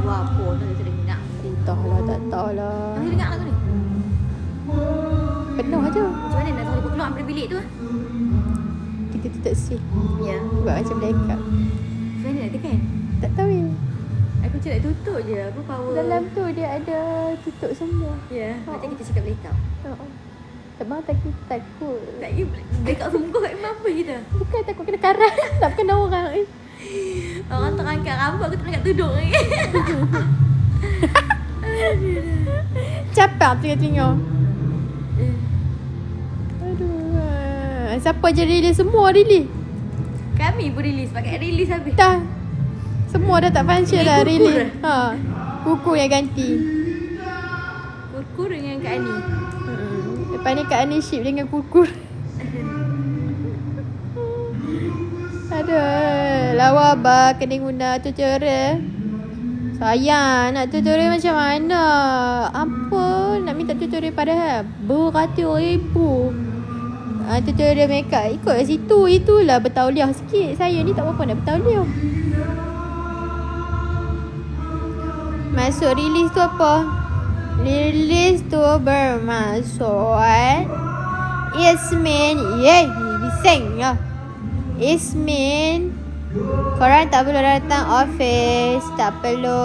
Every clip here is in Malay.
buat apa tu saya dengar. Entahlah, tak tahulah. Kamu dengar lagu ni? Penuh aja. Macam mana nak tahu dia keluar dari bilik tu? Kita tutup switch. Ya. Buat macam blackout. Fan nak tekan? Tak tahu ya. Aku macam nak tutup je. Apa power? Dalam tu dia ada tutup semua. Ya. Macam kita cakap blackout. Abang takut. Tak kira blackout sungguh kat imam apa kita? Bukan takut kena karat. Tak kena orang. Orang terangkat rambut, aku terangkat tudung lagi. Capek tengok-tengok. Aduh. Siapa je release? Semua release. Kami pun release, pakai release habis. Dah. Semua dah tak function dah Kukur release. Kuku yang ganti. Kurkur dengan Kak Ani. Lepas ni Kak Ani ship dengan kukur. Aduh, lawa bah kena guna tutorial. Sayang, nak tutorial macam mana? Apa nak minta tutorial padahal beratus ribu. Tutorial makeup ikut kat situ. Itulah bertauliah sikit. Saya ni tak apa nak bertauliah. Masuk release tu apa? Release tu bermaksud Ismin. Bising lah. Ismin, korang tak perlu datang office. Tak perlu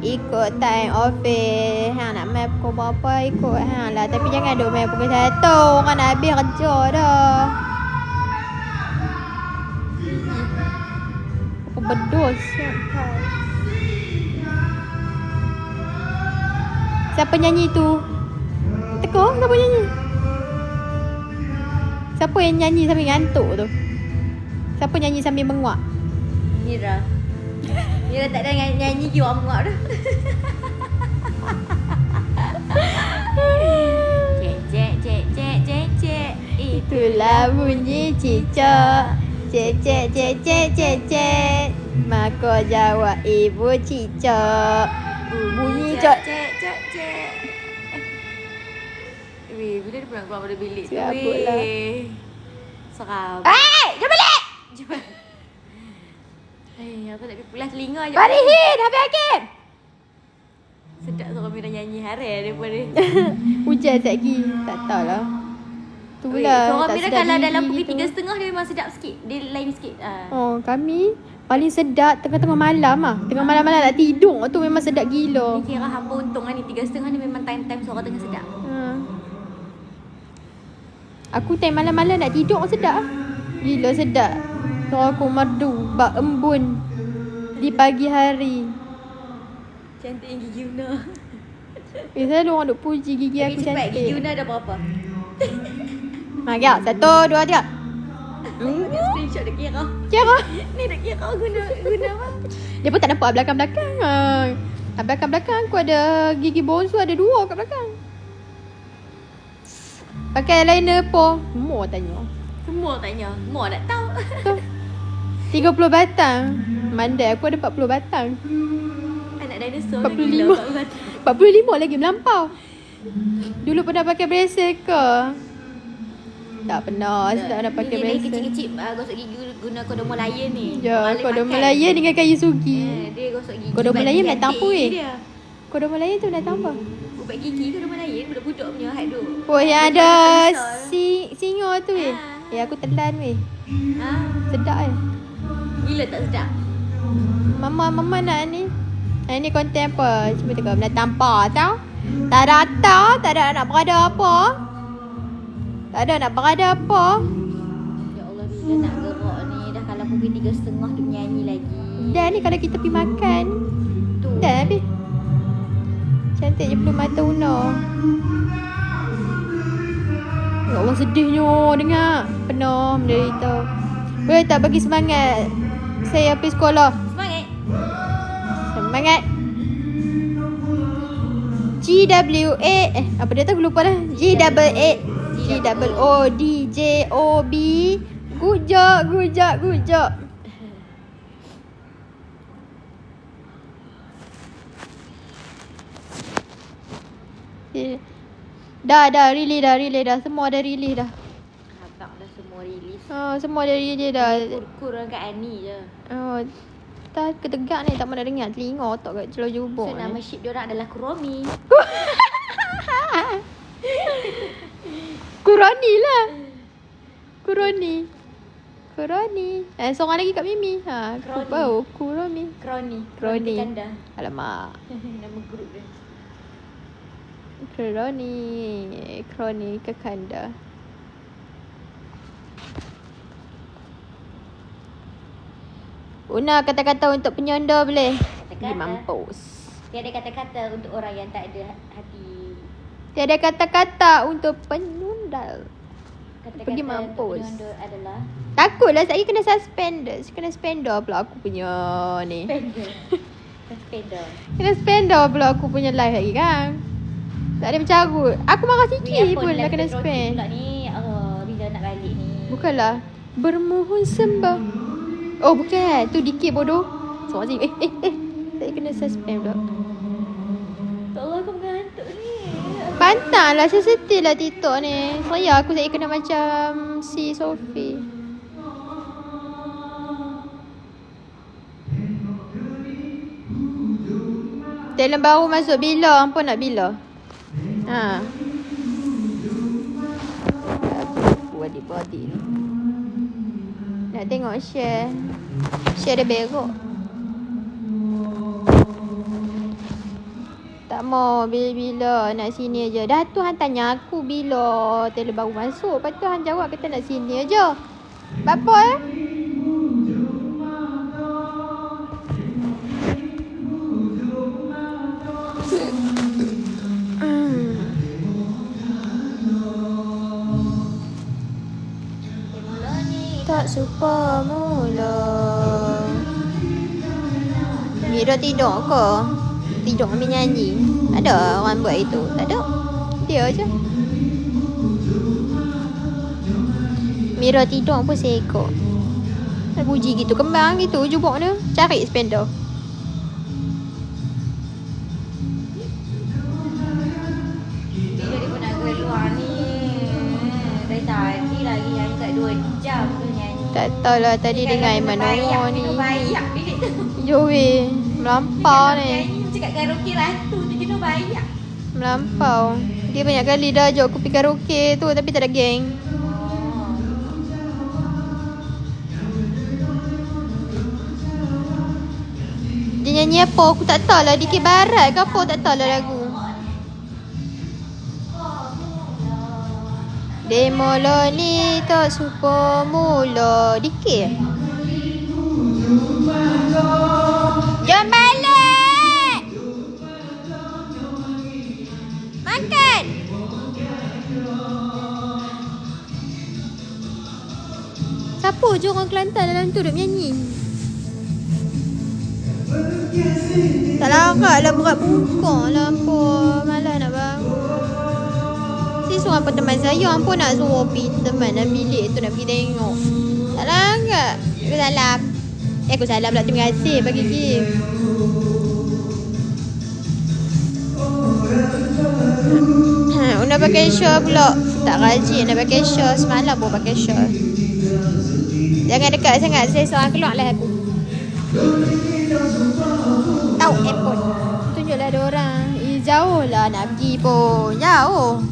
ikut time office. Nak main pukul berapa ikut lah. Tapi jangan duk main pukul 1. Orang nak habis kerja dah. Apa berdos. Siapa nyanyi tu? Teka, siapa nyanyi? Siapa yang nyanyi sambil ngantuk tu? Siapa nyanyi sambil menguap? Mira. Mira tak ada nyanyi je orang menguap dah. Cek. Itulah bunyi cicak. Cek. Maka jawab ibu cicak. Bunyi cak. Weh, bila dia pernah keluar dari bilik tu? Siaputlah. Seram. Jom balik! Cepat. Aku tak pergi pulas telinga je. Farihin, Hafiz Hakim! Sedap suara Mira nyanyi hari daripada. Hujan sekejap lagi. Tak tahulah. Itulah. Suara Mira kalau dalam pukul gitu. 3.30 dia memang sedap sikit. Dia lain sikit. Kami paling sedap tengah-tengah malam lah. Tengah malam-malam nak tidur tu memang sedap gila. Ni kira hampa untung lah ni. 3.30 ni memang time-time suara tengah sedap. Aku time malam-malam nak tidur sedap. Gila sedap. Suara aku merdu. Bak embun. Di pagi hari. Cantik yang gigi Una. Selalu orang duk puji gigi aku cepat, cantik. gigi Una dah berapa? Gap. 1, 2, 3. Screenshot dia kira. Kira. Ni dah kira guna apa? Dia pun tak nampak belakang-belakang. Belakang-belakang aku ada gigi bonsu ada 2 kat belakang. Pakai eyeliner apa? Semua tanya. Semua nak tahu. 30 batang. Mandai aku ada 40 batang. Anak dinosaur 45 45 lagi melampau. Dulu pernah pakai braces ke? Tak pernah. Saya tak pernah pakai Ni braces. kecil-kecil gosok gigi guna kodomo lion ni. Ya, kodomo layan dengan kayu sugi. Dia gosok gigi. Kodomo layan binatang apa weh? Dia. Kodomo layan tu binatang apa? Ubat gigi kodomo lion budak-budak punya hak tu. Oh, yang ada Pencol. singa tu weh. Ya, aku telan weh. Sedap Gila tak sedap. Mama nak ni. Ni konten apa? Cuba tengok binatang apa tau. Tak ada nak berada apa. Tak ada nak berada apa. Ya Allah, bila nak gerak ni dah kalau pukul 3.30 dia menyanyi lagi. Dah ni kalau kita pergi makan. Tu. Dah habis. Cantik je perlu mata Una. Ya Allah sedihnya dengar. Penuh menderita. Boleh tak bagi semangat saya pergi sekolah? Semangat. GWA apa dia tu aku lupa dah. GOODJOB. Gujak. Dah relay dah. Semua dah relay dah. Abang dah semua release. Semua dah relay dah. Kurang kat Ani je. atas ketegak ni. Tak mau nak dengar. Telinga otak kat celah jubuk So ni. nama ship diorang adalah Kuromi. Kuroni lah. Kuroni. Seorang lagi kat Mimi. Ha, aku Kroni. tahu. Kuroni. Kroni Kanda. Alamak. Nama grup dia. Kroni Kekanda. Una kata-kata untuk penyonda boleh. Dia mampus. Tiada kata-kata untuk orang yang tak ada hati. Tiada kata-kata untuk penyundal. Kata-kata Pergi untuk mampus. penyonda adalah Takutlah saya kena suspender pula aku punya ni. Suspender. Kena suspender pula aku punya live lagi kan. Tak ada mencarut. Aku marah sikit pun dah kena suspend. Pula ni Rila nak balik ni. Bukanlah. Bermohon sembah. Oh bukan. Tu dikit bodoh. Semua sini. Saya kena suspend pula. Ya Allah aku mengantuk ni. Pantang lah. Saya setil lah TikTok ni. Saya kena macam si Sophie. Talent baru masuk bila? Ampun nak bila? Ha. Body ni. Nak tengok share. Share dia berok. Tak mau bila-bila nak sini aja. Dah tu Han tanya aku bila talent baru masuk. Lepas tu Han jawab kata nak sini aja. Apa tak suka mula. Mira tidur ke? Tidur ambil nyanyi. Ada orang buat itu? Tak ada. Dia je. Mira tidur pun seekor. Nak puji gitu. Kembang gitu jubuk dia. Cari spender. Dia pun nak keluar ni. Dari tadi lagi nyanyi kat 2 jam tu nyanyi. Tak tahulah tadi dengan Aiman Noor ni. Bayak bilik tu. Joey. Melampau ni. Nyanyi cakap karaoke ratu tu jenuh bayak. Melampau. Dia banyak kali dah ajak aku pergi karaoke tu tapi tak ada geng. Dia nyanyi apa? Aku tak tahu lah. Dikit barat ke apa? Tak tahu lah lagu. Demolo ni tak suka mula. Dikit. Jom balik. Makan. Siapa je orang Kelantan dalam tu duk menyanyi? Tak larat lah berat buka lah apa. Malah nak bangun. Si seorang pun teman saya. Ampun nak suruh pergi teman dalam bilik tu nak pergi tengok. Tak larat. Aku salam. Aku salam pula. Terima kasih bagi gift. Una pakai shawl pula. Tak rajin nak pakai shawl. Semalam pun pakai shawl. Jangan dekat sangat. Saya seorang keluar lah aku. Tahu handphone. Tunjuklah ada orang. Jauh lah nak pergi pun. Jauh.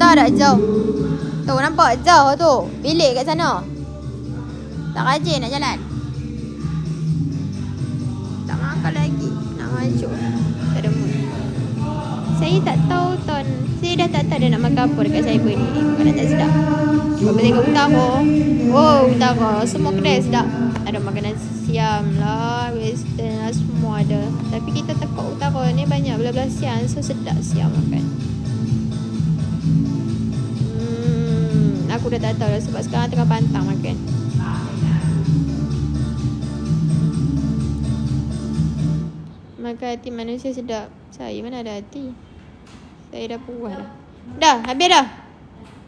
Tahu tak jauh? Tu nampak jauh tu. Bilik kat sana. Tak rajin nak jalan. Tak makan lagi. Nak maju. Tak ada mood. Saya tak tahu Ton. Saya dah tak tahu dia nak makan apa dekat saya pun ni. Bukan tak sedap. Cuba tengok utara. Oh utara. Semua kedai sedap. Ada makanan siam lah. Western lah. Semua ada. Tapi kita takut utara ni banyak belah-belah siam. So sedap siam makan. Aku dah tak tahu dah sebab sekarang tengah pantang makan. Makan hati manusia sedap. Saya mana ada hati. Saya dah puas dah. Dah, habis dah.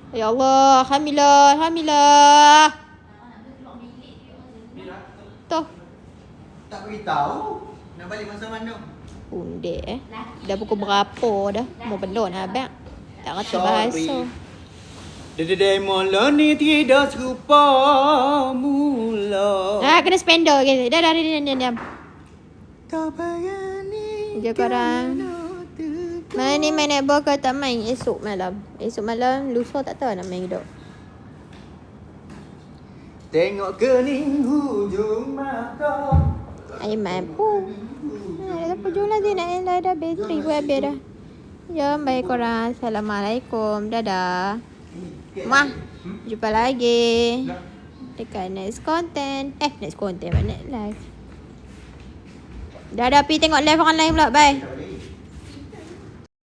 Ya Allah, Hamilah. Toh. Tak beritahu. Nak balik masa mana? Dah pukul berapa dah? Mau belon abang. Tak rasa bahasa. Dedek mula ni tidak serupa mula. Kena spender ke. Dah, diam. Tak berani. Dia korang. Mana ni main netball ke tak main esok malam? Esok malam, lusa tak tahu nak main dok. Tengok kening hujung mata. Aiman pun. Dah pujung lah dia nak dah bateri pun habis dah. Jom bye korang. Assalamualaikum. Dadah. Mah. Jumpa lagi. Dekat next content. Next content mana? Next live. Dah pergi tengok live orang lain pula. Bye.